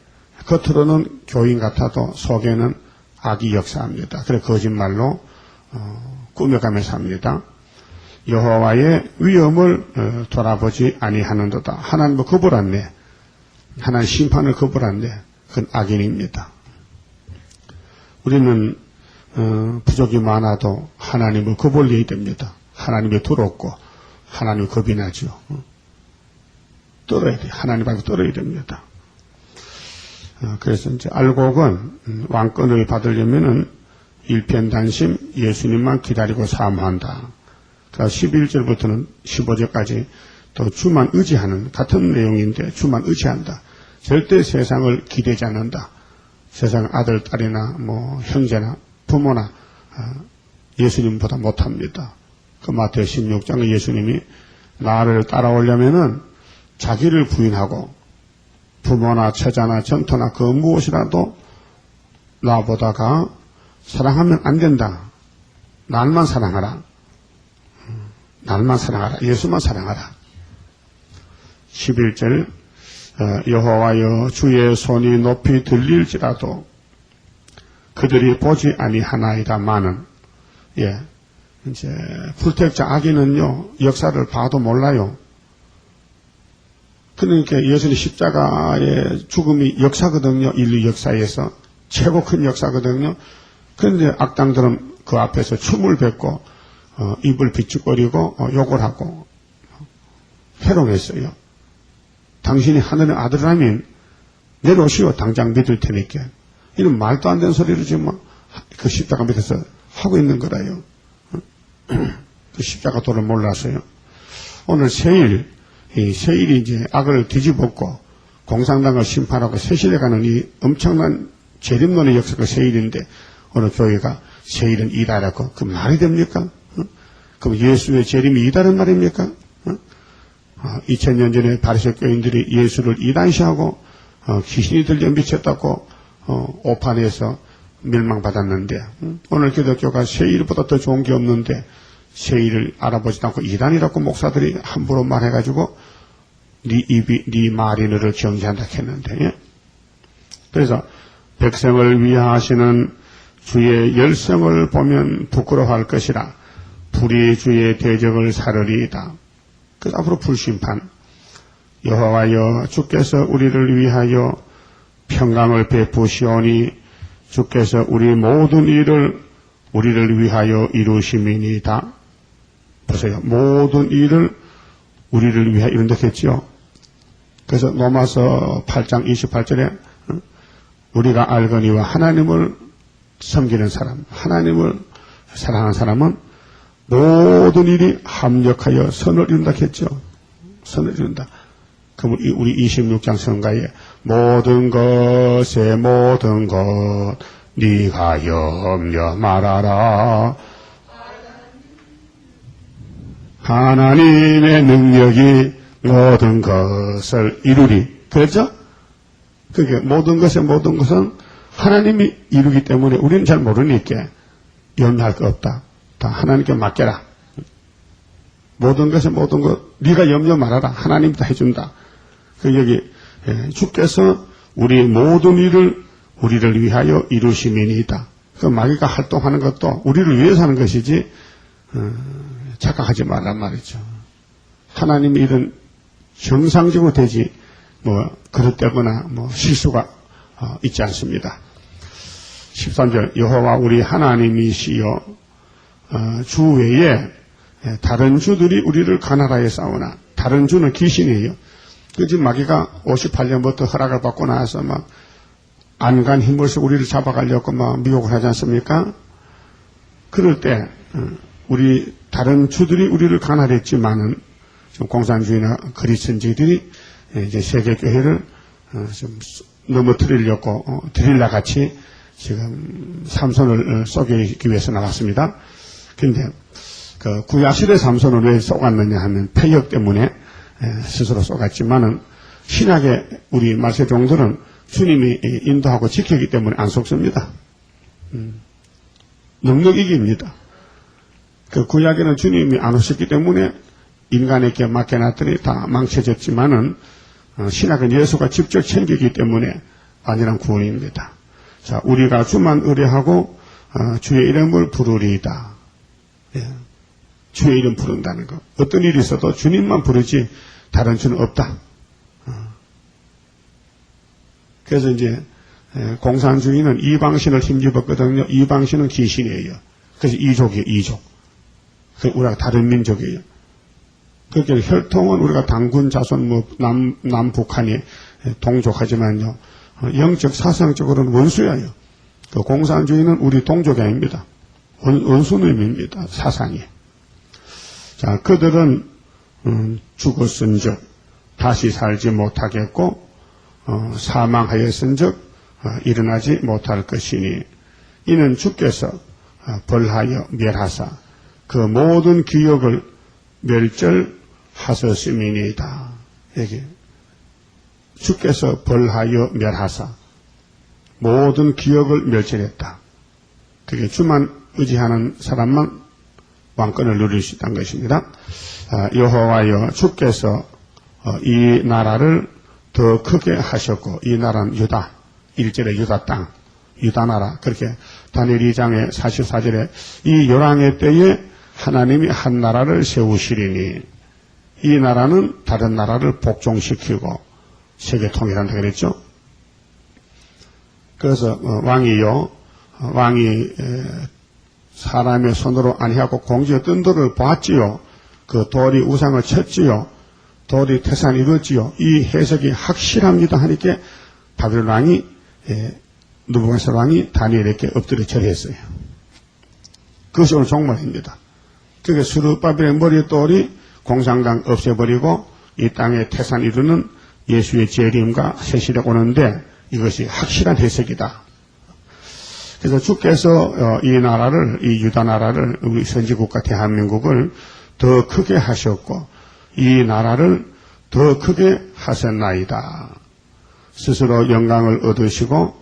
겉으로는 교인 같아도 속에는 악이 역사합니다. 그래서 거짓말로 꾸며가면서 합니다. 여호와의 위엄을 돌아보지 아니하는도다. 하나님을 거부한네. 하나님 심판을 거부한네. 그건 악인입니다. 우리는 부족이 많아도 하나님을 거부해야 됩니다. 하나님이 더럽고 하나님이 겁이 나죠. 떨어야 돼. 하나님 앞에 떨어야 됩니다. 그래서 이제 알곡은 왕권을 받으려면은 일편단심 예수님만 기다리고 사모한다. 그래서 11절부터는 15절까지 또 주만 의지하는 같은 내용인데 주만 의지한다. 절대 세상을 기대지 않는다. 세상 아들, 딸이나 뭐 형제나 부모나 예수님보다 못합니다. 그 마태오 16장에 예수님이 나를 따라오려면은 자기를 부인하고 부모나 처자나 전토나 그 무엇이라도 나보다가 사랑하면 안 된다. 날만 사랑하라. 날만 사랑하라. 예수만 사랑하라. 11절 여호와여 주의 손이 높이 들릴지라도 그들이 보지 아니하나이다마는 이제 불택자 악인은요 역사를 봐도 몰라요. 그러니까 예수님 십자가의 죽음이 역사거든요. 인류 역사에서 최고 큰 역사거든요. 그런데 악당들은 그 앞에서 춤을 뱉고 입을 비축거리고 욕을 하고 해롱했어요. 당신이 하늘의 아들이라면 내려오시오. 당장 믿을 테니까. 이런 말도 안 되는 소리를 지금 그 십자가 밑에서 하고 있는 거라요. 그 십자가 도를 몰라서요. 오늘 세일, 이 세일이 이제 악을 뒤집었고 공산당을 심판하고 세실해가는 이 엄청난 재림론의 역사가 세일인데 오늘 교회가 세일은 이다라고 그 말이 됩니까? 그럼 예수의 재림이 이다는 말입니까? 2000년 전에 바리새 교인들이 예수를 이단시하고 귀신이 들려 미쳤다고 오판에서 멸망받았는데 오늘 기독교가 세일보다 더 좋은 게 없는데 세일을 알아보지도 않고 이단이라고 목사들이 함부로 말해가지고 네 말이 너를 정죄한다 했는데 그래서 백성을 위하시는 주의 열성을 보면 부끄러워할 것이라 불의 주의 대적을 사르리이다. 그래서 앞으로 불심판 여호와여 주께서 우리를 위하여 평강을 베푸시오니 주께서 우리 모든 일을 우리를 위하여 이루심이니이다. 보세요. 모든 일을 우리를 위하여 이룬다겠죠. 그래서 로마서 8장 28절에 우리가 알거니와 하나님을 섬기는 사람, 하나님을 사랑하는 사람은 모든 일이 합력하여 선을 이룬다 했죠. 선을 이룬다. 그럼 우리 26장 성가에 모든 것에 모든 것 네가 염려 말아라. 하나님의 능력이 모든 것을 이루리. 그렇죠? 그게 모든 것에 모든 것은 하나님이 이루기 때문에 우리는 잘 모르니까 염려할 거 없다. 다 하나님께 맡겨라. 모든 것에 모든 것 네가 염려 말아라. 하나님이 다 해준다. 그 여기 주께서 우리 모든 일을 우리를 위하여 이루심이니이다. 그 마귀가 활동하는 것도 우리를 위해서 하는 것이지 착각하지 말란 말이죠. 하나님이 이런 정상적으로 되지 그릇되거나 실수가 있지 않습니다. 13절 여호와 우리 하나님이시여 주 외에 다른 주들이 우리를 가나라에 싸우나 다른 주는 귀신이에요. 그 지금 마귀가 58년부터 허락을 받고 나서 막 안간 힘을 써 우리를 잡아가려고 막 미혹을 하지 않습니까? 그럴 때 우리 다른 주들이 우리를 가난했지만은 좀 공산주의나 그리스도인들이 이제 세계 교회를 좀 넘어뜨리려고 드릴라 같이 지금 삼손을 쏘기 위해서 나왔습니다. 그런데 그 구약시대 삼손을 왜 쏘았느냐 하면 폐역 때문에 스스로 쏘았지만은 신약의 우리 말세 종들은 주님이 인도하고 지키기 때문에 안 속습니다. 능력 이깁니다. 그 구약에는 주님이 안 오셨기 때문에 인간에게 맡겨놨더니 다 망쳐졌지만은 신약은 예수가 직접 챙기기 때문에 안일한 구원입니다. 자, 우리가 주만 의뢰하고 주의 이름을 부르리이다. 예. 주의 이름 부른다는 것. 어떤 일이 있어도 주님만 부르지 다른 주는 없다. 그래서 이제 공산주의는 이방신을 힘입었거든요. 이방신은 귀신이에요. 그래서 이족이에요. 이족. 우리가 다른 민족이에요. 그렇게 혈통은 우리가 당군 자손 남북한이 동족하지만요. 영적 사상적으로는 원수예요. 그 공산주의는 우리 동족이 아닙니다. 원수님입니다. 사상이. 자, 그들은 죽었은즉 다시 살지 못하겠고 사망하였은즉 일어나지 못할 것이니 이는 주께서 벌하여 멸하사 그 모든 기억을 멸절하셨음이니이다. 여기 주께서 벌하여 멸하사 모든 기억을 멸절했다. 그게 주만 의지하는 사람만 왕권을 누릴 수 있다는 것입니다. 여호와여 주께서 이 나라를 더 크게 하셨고 이 나라는 유다, 1절에 유다 땅, 유다 나라. 그렇게 다니엘 2장의 44절에 이 요랑의 때에 하나님이 한 나라를 세우시리니 이 나라는 다른 나라를 복종시키고 세계 통일한다 그랬죠. 그래서 왕이 사람의 손으로 아니하고 공주의 뜬 돌을 보았지요. 그 돌이 우상을 쳤지요. 돌이 태산을 이뤘지요. 이 해석이 확실합니다 하니까 바벨론 왕이 느부갓네살 왕이 다니엘에게 엎드려 절했어요. 그것이 오늘 종말입니다. 그게 스룹바벨의 머리돌이 공산당 없애버리고 이 땅에 태산 이루는 예수의 재림과 세시력 오는데 이것이 확실한 해석이다. 그래서 주께서 이 나라를, 이 유다 나라를, 우리 선지국가 대한민국을 더 크게 하셨고 이 나라를 더 크게 하셨나이다. 스스로 영광을 얻으시고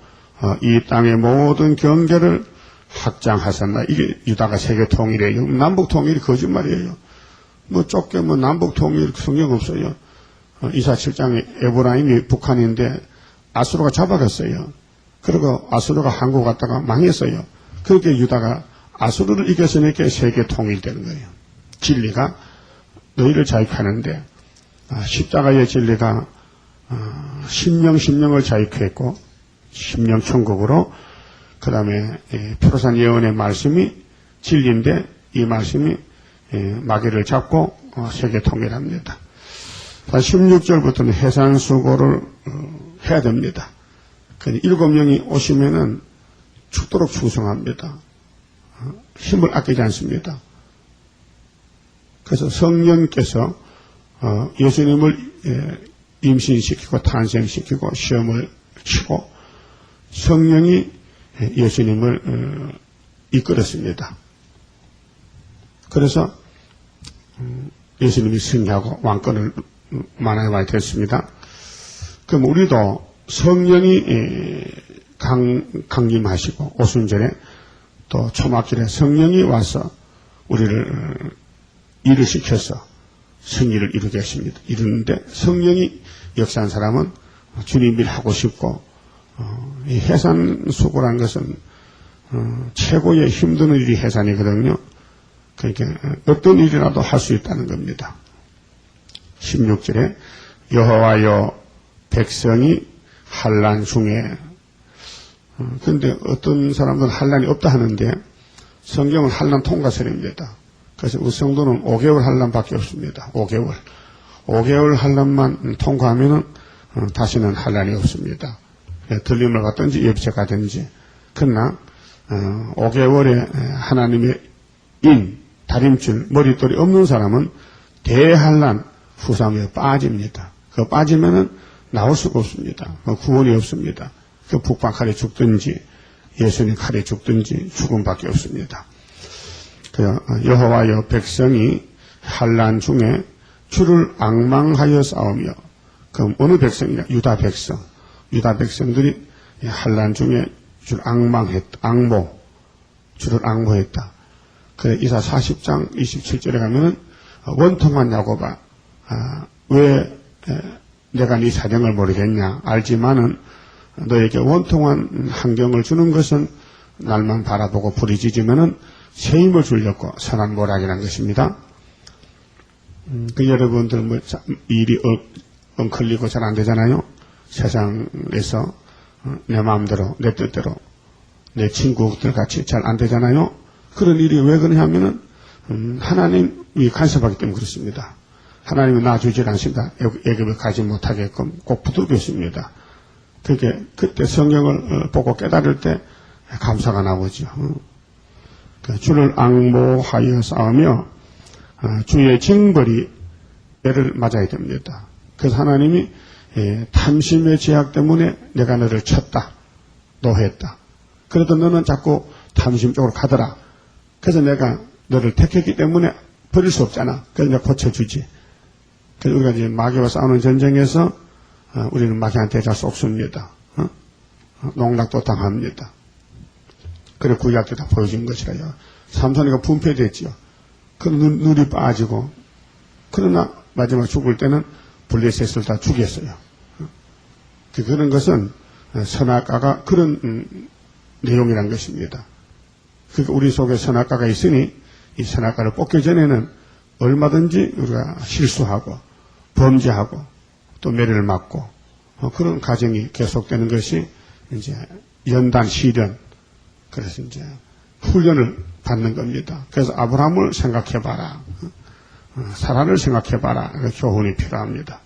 이 땅의 모든 경계를 확장하셨나. 이게 유다가 세계 통일이에요. 남북 통일이 거짓말이에요. 좁게 남북 통일 성경 없어요. 이사 7장에 에브라임이 북한인데 아수르가 잡아갔어요. 그리고 아수르가 한국 갔다가 망했어요. 그렇게 유다가 아수르를 이겼으니까 세계 통일되는 거예요. 진리가 너희를 자유하는데 십자가의 진리가 신령을 자유했고 심령 천국으로 그 다음에 표로산 예언의 말씀이 진리인데 이 말씀이 마귀를 잡고 세계 통일합니다. 16절부터는 해산수고를 해야 됩니다. 7명이 오시면은 죽도록 충성합니다. 힘을 아끼지 않습니다. 그래서 성령께서 예수님을 임신시키고 탄생시키고 시험을 치고 성령이 예수님을 이끌었습니다. 그래서 예수님이 승리하고 왕권을 만회하게 됐습니다. 그럼 우리도 성령이 강림하시고 오순절에 또 초막절에 성령이 와서 우리를 일을 시켜서 승리를 이루게 하십니다. 이루는데 성령이 역사한 사람은 주님 일 하고 싶고 이 해산수고라는 것은 최고의 힘든 일이 해산이거든요. 그러니까 어떤 일이라도 할 수 있다는 겁니다. 16절에 여호와여 백성이 환난 중에 그런데 어떤 사람들은 환난이 없다 하는데 성경은 환난 통과설입니다. 그래서 우리 성도는 5개월 환난밖에 없습니다. 5개월 환난만 통과하면은 다시는 환난이 없습니다. 들림을 가든지 예비체 가든지. 그러나 5개월에 하나님의 다림줄, 머릿돌이 없는 사람은 대환난 후삼에 빠집니다. 그 빠지면은 나올 수가 없습니다. 구원이 없습니다. 그 북방 칼에 죽든지 예수님 칼에 죽든지 죽음밖에 없습니다. 여호와여 백성이 환난 중에 주를 앙망하여 싸우며 그럼 어느 백성이냐? 유다 백성들이 환난 중에 주를 주를 앙모했다. 그래 이사 40장 27절에 가면은 원통한 야곱아 왜 내가 네 사정을 모르겠냐 알지만은 너에게 원통한 환경을 주는 것은 날만 바라보고 부리짖으면은 새 힘을 주려고 선한 모락이라는 것입니다. 여러분들 일이 엉클리고 잘 안 되잖아요. 세상에서 내 마음대로 내 뜻대로 내 친구들 같이 잘 안 되잖아요. 그런 일이 왜 그러냐면은 하나님이 간섭하기 때문에 그렇습니다. 하나님이 놔주질 않습니다. 애굽에 가지 못하게끔 꼭 붙들고 있습니다. 그때 성경을 보고 깨달을 때 감사가 나오죠. 주를 앙모하여 싸우며 주의 징벌이 애를 맞아야 됩니다. 그래서 하나님이 탐심의 제약 때문에 내가 너를 쳤다, 노했다. 그래도 너는 자꾸 탐심 쪽으로 가더라. 그래서 내가 너를 택했기 때문에 버릴 수 없잖아. 그래서 내가 고쳐주지. 그래서 우리가 이제 마귀와 싸우는 전쟁에서 우리는 마귀한테 잘 쏙습니다. 농락도 당합니다. 그래 구약 때 다 보여준 것이라요. 삼손이가 분패됐지요. 그 눈이 빠지고 그러나 마지막 죽을 때는 블레셋을 다 죽였어요. 그런 것은 선악과가 그런 내용이란 것입니다. 그러니까 우리 속에 선악과가 있으니 이 선악과를 뽑기 전에는 얼마든지 우리가 실수하고 범죄하고 또 매를 맞고 그런 과정이 계속되는 것이 이제 연단 시련 그래서 이제 훈련을 받는 겁니다. 그래서 아브라함을 생각해봐라. 사라를 생각해봐라. 교훈이 필요합니다.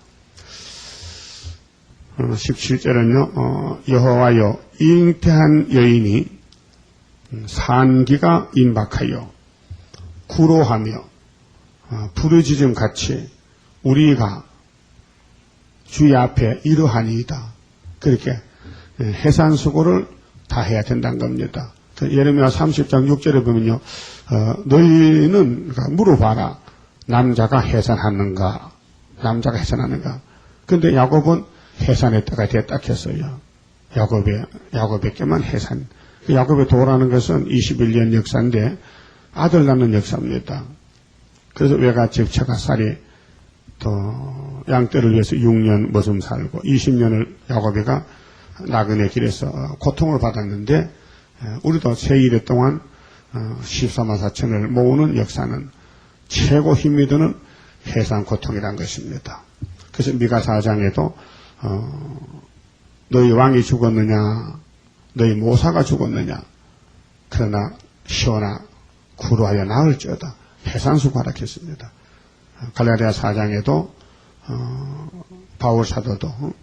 17절은요. 여호와여 잉태한 여인이 산기가 임박하여 구로하며 부르짖음 같이 우리가 주의 앞에 이러하니이다. 그렇게 해산수고를 다 해야 된다는 겁니다. 예레미야 30장 6절에 보면요. 너희는 그러니까 물어봐라. 남자가 해산하는가? 근데 야곱은 해산의 때가 됐다 했어요. 야곱에게만 해산. 야곱의 도라는 것은 21년 역사인데 아들 낳는 역사입니다. 그래서 외갓집 처가살이 또 양떼를 위해서 6년 머슴 살고 20년을 야곱이가 나그네 길에서 고통을 받았는데 우리도 세1회 동안 14만 4천을 모으는 역사는 최고 힘이 드는 해산 고통이란 것입니다. 그래서 미가 4장에도 너희 왕이 죽었느냐 너희 모사가 죽었느냐 그러나 시온아 구로하여 나을지어다 해산수고하라 했습니다. 갈라디아 4장에도 바울 사도도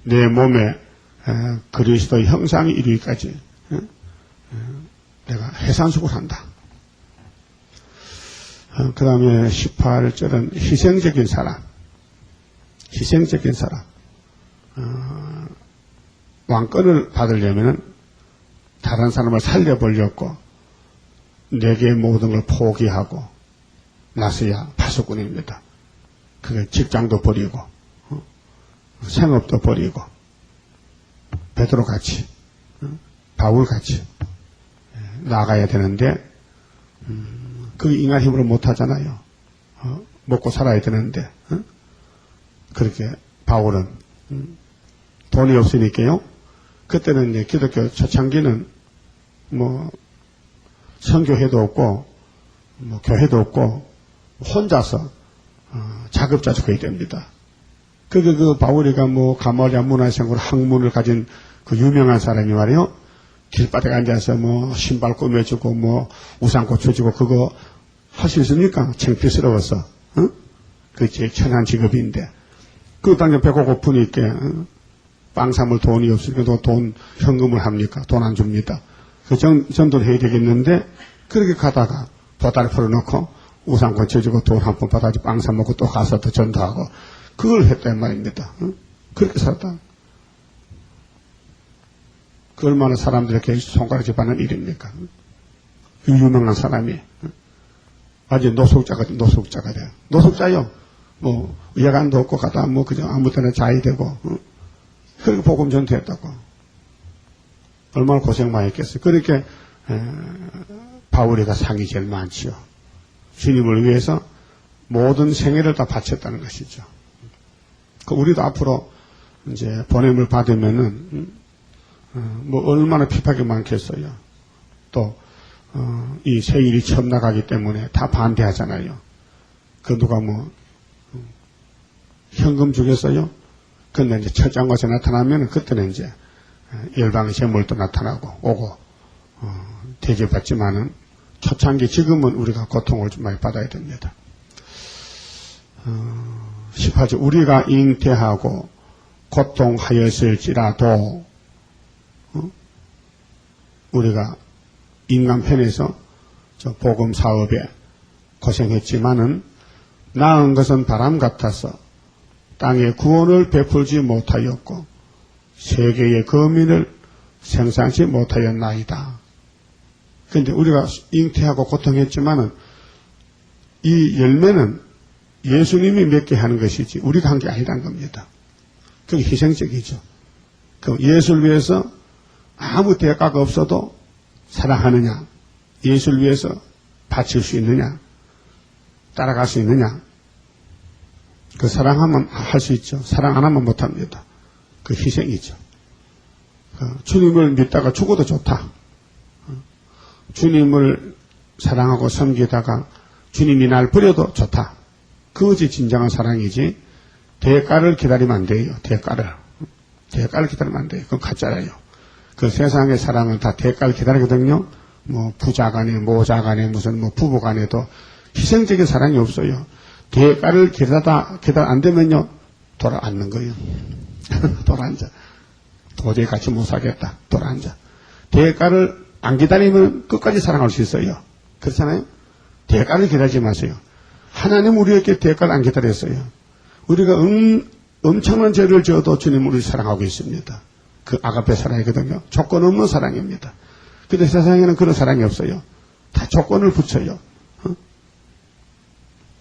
내 몸에 그리스도의 형상이 이르기까지 내가 해산수고를 한다. 그 다음에 18절은 희생적인 사람. 왕권을 받으려면 다른 사람을 살려보려고 내게 모든 걸 포기하고 나서야 파수꾼입니다. 그게 직장도 버리고 생업도 버리고 베드로같이 바울같이 나가야 되는데 그 인간 힘으로 못하잖아요. 먹고 살아야 되는데 그렇게 바울은 돈이 없으니까요. 그때는 이제 기독교 초창기는 뭐 선교회도 없고 뭐 교회도 없고 혼자서 자급자족해야 됩니다. 그게 그 바울이가 뭐 가말리아 문화생으로 학문을 가진 그 유명한 사람이 말이요. 길바닥에 앉아서 뭐 신발 꾸며주고 뭐 우산 고쳐주고 그거 할 수 있습니까? 창피스러워서. 그게 천한 직업인데. 그 당장 배고 고프니까 빵 사물 돈이 없으니까 돈 현금을 합니까? 돈 안 줍니다. 그 전도를 해야 되겠는데 그렇게 가다가 보따리 풀어놓고 우산 고쳐주고 돈 한 푼 받아지 빵 사 먹고 또 가서 또 전도하고 그걸 했단 말입니다. 그렇게 살았다. 그 얼마나 사람들에게 손가락질 받는 일입니까? 그 유명한 사람이 아주 노숙자가 돼요. 노숙자요. 뭐 여간도 없고 가다 뭐 그저 아무 때나 자야 되고 그렇게 복음 전도했다고. 얼마나 고생 많이 했겠어요. 그렇게 바울이가 상이 제일 많지요. 주님을 위해서 모든 생애를 다 바쳤다는 것이죠. 우리도 앞으로 이제 보냄을 받으면은 뭐 얼마나 핍박이 많겠어요. 또 이 세일이 처음 나가기 때문에 다 반대하잖아요. 그 누가 뭐 현금 주겠어요? 근데 이제 첫장 것에 나타나면 그때는 이제 열방의 재물도 나타나고 오고 대접받지만은 초창기 지금은 우리가 고통을 좀 많이 받아야 됩니다. 18절 우리가 잉태하고 고통하였을지라도 우리가 인간편에서 저 복음 사업에 고생했지만은 나은 것은 바람 같아서 땅에 구원을 베풀지 못하였고 세계의 거민을 생산치 못하였나이다. 그런데 우리가 잉태하고 고통했지만은 이 열매는 예수님이 맺게 하는 것이지 우리가 한 게 아니란 겁니다. 그게 희생적이죠. 그 예수를 위해서 아무 대가가 없어도 사랑하느냐, 예수를 위해서 바칠 수 있느냐, 따라갈 수 있느냐. 그 사랑하면 할 수 있죠. 사랑 안 하면 못합니다. 그 희생이죠. 주님을 믿다가 죽어도 좋다. 주님을 사랑하고 섬기다가 주님이 날 버려도 좋다. 그것이 진정한 사랑이지 대가를 기다리면 안 돼요. 대가를 기다리면 안 돼요. 그건 가짜예요. 그 세상의 사랑은 다 대가를 기다리거든요. 뭐 부자 간에 모자 간에 무슨 뭐 부부 간에도 희생적인 사랑이 없어요. 대가를 기다려 안 되면요 돌아앉는 거예요. 돌아앉아. 도저히 같이 못 살겠다. 돌아앉아. 대가를 안 기다리면 끝까지 사랑할 수 있어요. 그렇잖아요. 대가를 기다리지 마세요. 하나님 우리에게 대가를 안 기다렸어요. 우리가 엄청난 죄를 지어도 주님 우리를 사랑하고 있습니다. 그 아가페 사랑이거든요. 조건 없는 사랑입니다. 근데 세상에는 그런 사랑이 없어요. 다 조건을 붙여요.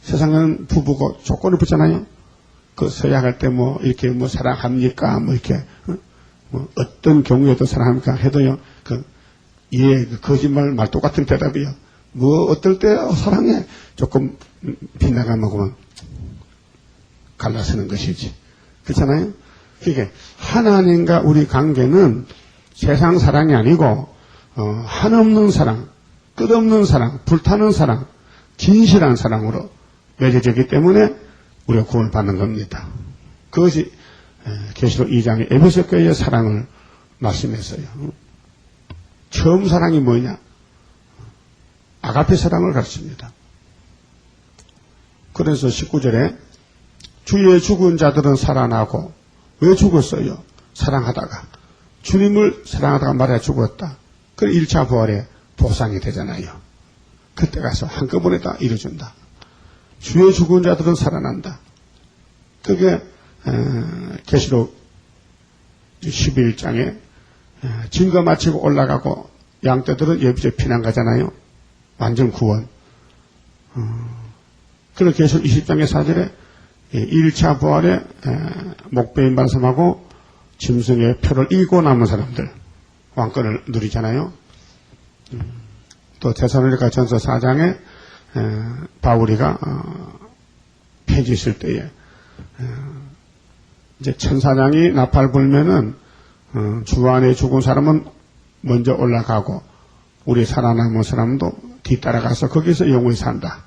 세상에는 부부고 조건을 붙잖아요. 그 서약할 때 뭐 이렇게 뭐 사랑합니까? 뭐 이렇게 뭐 어떤 경우에도 사랑합니까? 해도요. 그 거짓말 말 똑같은 대답이요. 뭐 어떨 때 사랑해 조금 빗나가면 그만 갈라서는 것이지. 그렇잖아요. 그게 하나님과 우리 관계는 세상 사랑이 아니고 한없는 사랑, 끝없는 사랑, 불타는 사랑, 진실한 사랑으로 맺어지기 때문에 우리가 구원을 받는 겁니다. 그것이 계시록 2장의 에베소 교회의 사랑을 말씀했어요. 처음 사랑이 뭐냐? 아가페 사랑을 가르칩니다. 그래서 19절에 주의 죽은 자들은 살아나고 왜 죽었어요? 사랑하다가 주님을 사랑하다가 말해 죽었다. 그래 1차 부활의 보상이 되잖아요. 그때 가서 한꺼번에 다 이루어준다. 주의 죽은 자들은 살아난다. 그게 계시록 11장에 증거 마치고 올라가고 양떼들은 예비적 피난 가잖아요. 완전 구원. 그리고 계시록 20장의 4절에 1차 부활에 목배인 말씀하고 짐승의 표를 이기고 남은 사람들 왕권을 누리잖아요. 또 데살로니가 전서 4장에 바울이가 폐지 있을 때에 이제 천사장이 나팔 불면은 주 안에 죽은 사람은 먼저 올라가고 우리 살아남은 사람도 뒤따라가서 거기서 영원히 산다.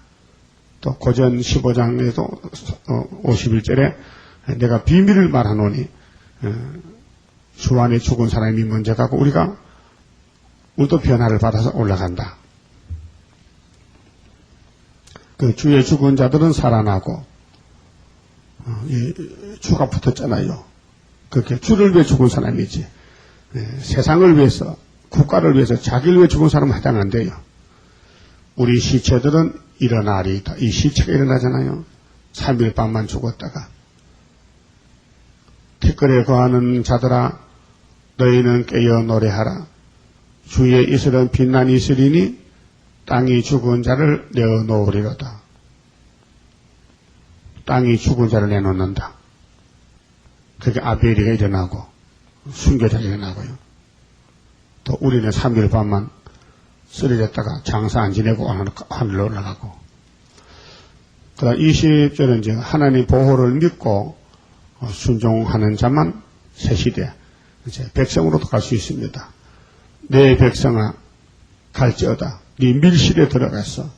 또 고전 15장에도 51절에 내가 비밀을 말하노니 주 안에 죽은 사람이 먼저 가고 우리도 변화를 받아서 올라간다. 그 주의 죽은 자들은 살아나고 주가 붙었잖아요. 그렇게 주를 위해 죽은 사람이지 세상을 위해서 국가를 위해서 자기를 위해 죽은 사람은 해당 안 돼요. 우리 시체들은 일어나리이다. 이 시체가 일어나잖아요. 3일 밤만 죽었다가 티끌에 거하는 자들아 너희는 깨어 노래하라. 주의 이슬은 빛난 이슬이니 땅이 죽은 자를 내어놓으리로다. 땅이 죽은 자를 내놓는다. 그게 아벨이가 일어나고 순교자가 일어나고요. 또 우리는 3일 밤만 쓰러졌다가 장사 안 지내고 하늘로 올라가고. 그 다음 20절은 이제 하나님 보호를 믿고 순종하는 자만 새 시대 이제 백성으로도 갈 수 있습니다. 내 백성아 갈지어다. 네 밀실에 들어가서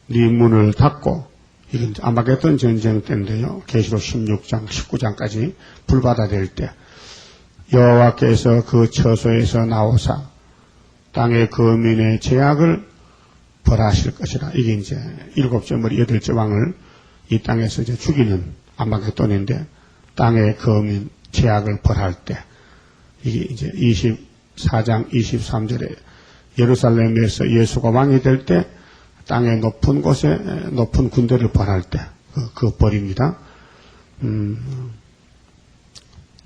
네 문을 닫고 이건 아마겟돈 전쟁 때인데요. 계시록 16장 19장까지 불바다 될 때 여호와께서 그 처소에서 나오사 땅의 거민의 죄악을 벌하실 것이라. 이게 이제 7째 머리 8째 왕을 이 땅에서 이제 죽이는 아마겟돈인데 땅의 거민 죄악을 벌할 때 이게 이제 24장 23절에 예루살렘에서 예수가 왕이 될 때 땅의 높은 곳에 높은 군대를 벌할 때 그 벌입니다.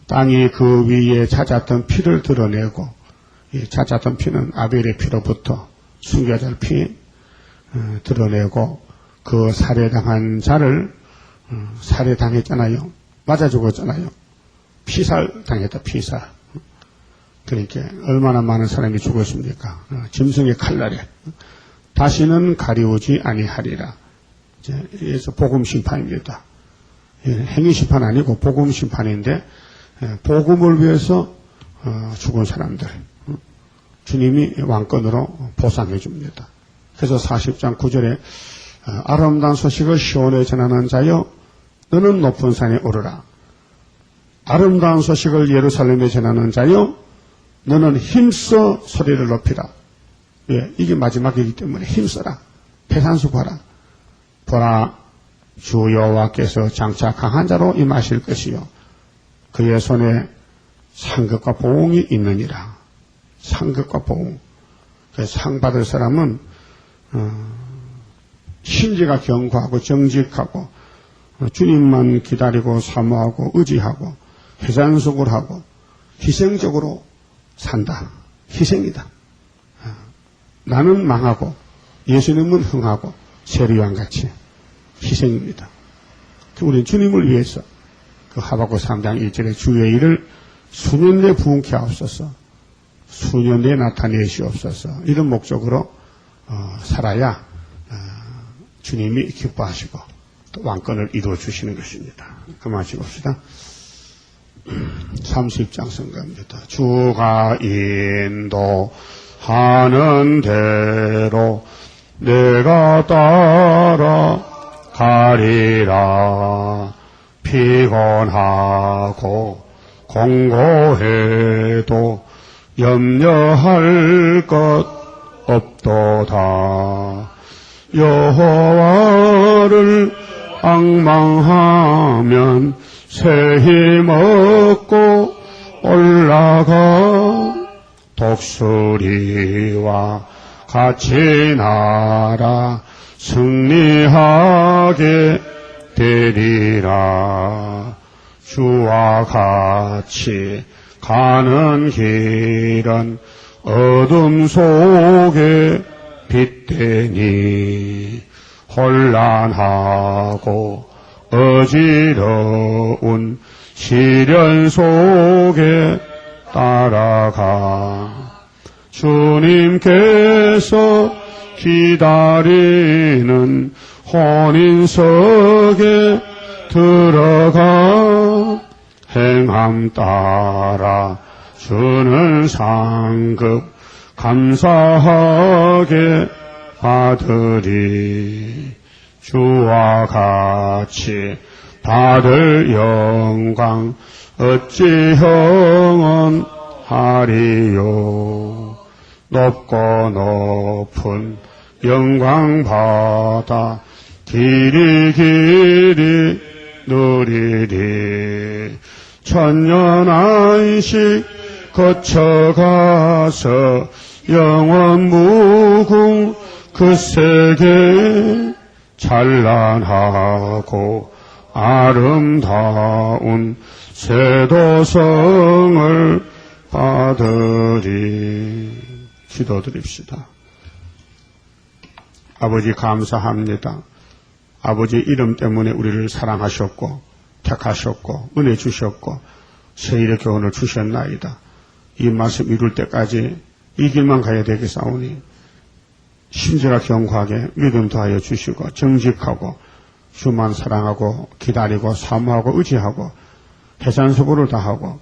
땅이 그 위에 찾았던 피를 드러내고 이 찾았던 피는 아벨의 피로부터 순교자의 피 드러내고 그 살해당한 자를 살해당했잖아요. 맞아 죽었잖아요. 피살 당했다. 피살. 그러니까 얼마나 많은 사람이 죽었습니까? 짐승의 칼날에 다시는 가리우지 아니하리라. 그래서 복음 심판입니다. 행위 심판 아니고 복음 심판인데 복음을 위해서 죽은 사람들 주님이 왕권으로 보상해 줍니다. 그래서 40장 9절에 아름다운 소식을 시온에 전하는 자여 너는 높은 산에 오르라. 아름다운 소식을 예루살렘에 전하는 자여 너는 힘써 소리를 높이라. 예, 이게 마지막이기 때문에 힘써라. 패산수고하라. 보라 주 여호와께서 장차 강한 자로 임하실 것이요 그의 손에 상급과 보응이 있느니라. 상급과 보응. 상 받을 사람은 심지가 견고하고 정직하고 주님만 기다리고 사모하고 의지하고 해산속을 하고 희생적으로 산다. 희생이다. 나는 망하고 예수님은 흥하고 세리왕같이 희생입니다. 우리는 주님을 위해서 그 하박국 3장 1절에 주의 일을 수년 내에 부응케 하옵소서. 수년 내에 나타내시옵소서. 이런 목적으로 살아야 주님이 기뻐하시고 또 왕권을 이루어 주시는 것입니다. 그만 찍읍시다. 30장 선가입니다. 주가 인도하는 대로 내가 따라가리라. 피곤하고 공고해도 염려할 것 없도다. 여호와를 앙망하면 새 힘 얻고 올라가. 독수리와 같이 날아 승리하게 되리라. 주와 같이 가는 길은 어둠 속에 빛되니 혼란하고 어지러운 시련 속에 따라가. 주님께서 기다리는 혼인석에 들어가. 행함 따라 주는 상급 감사하게 받으리. 주와 같이 받을 영광 어찌 형언하리요. 높고 높은 영광 받아 길이 누리리. 천년 안식 거쳐가서 영원 무궁 그 세계 찬란하고 아름다운 세도성을 받으리. 기도드립시다. 아버지 감사합니다. 아버지 이름 때문에 우리를 사랑하셨고 택하셨고 은혜 주셨고 세일의 교훈을 주셨나이다. 이 말씀 이룰 때까지 이 길만 가야 되겠사오니 심지어나 경고하게 믿음 더하여 주시고 정직하고 주만 사랑하고 기다리고 사모하고 의지하고 해산수고를 다하고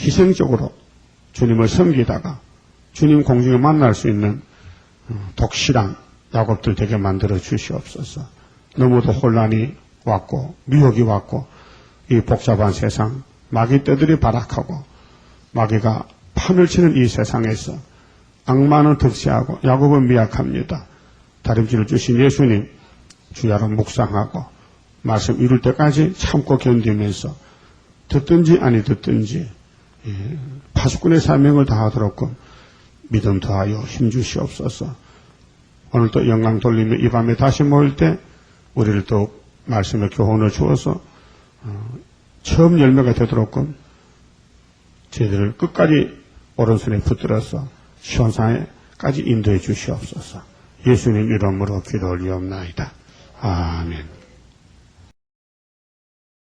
희생적으로 주님을 섬기다가 주님 공중에 만날 수 있는 독실한 야곱들 되게 만들어 주시옵소서. 너무도 혼란이 왔고 미혹이 왔고 이 복잡한 세상 마귀 떼들이 발악하고 마귀가 판을 치는 이 세상에서 악마는 득세하고 야곱은 미약합니다. 다림질을 주신 예수님 주야로 묵상하고 말씀 이룰 때까지 참고 견디면서 듣든지 아니 듣든지 파수꾼의 사명을 다하도록 믿음 더하여 힘주시옵소서. 오늘 또 영광 돌리며 이 밤에 다시 모일 때 우리를 또 말씀의 교훈을 주어서 처음 열매가 되도록 저희들을 끝까지 오른손에 붙들어서 시온산에까지 인도해 주시옵소서. 예수님 이름으로 기도 올리옵나이다. 아멘.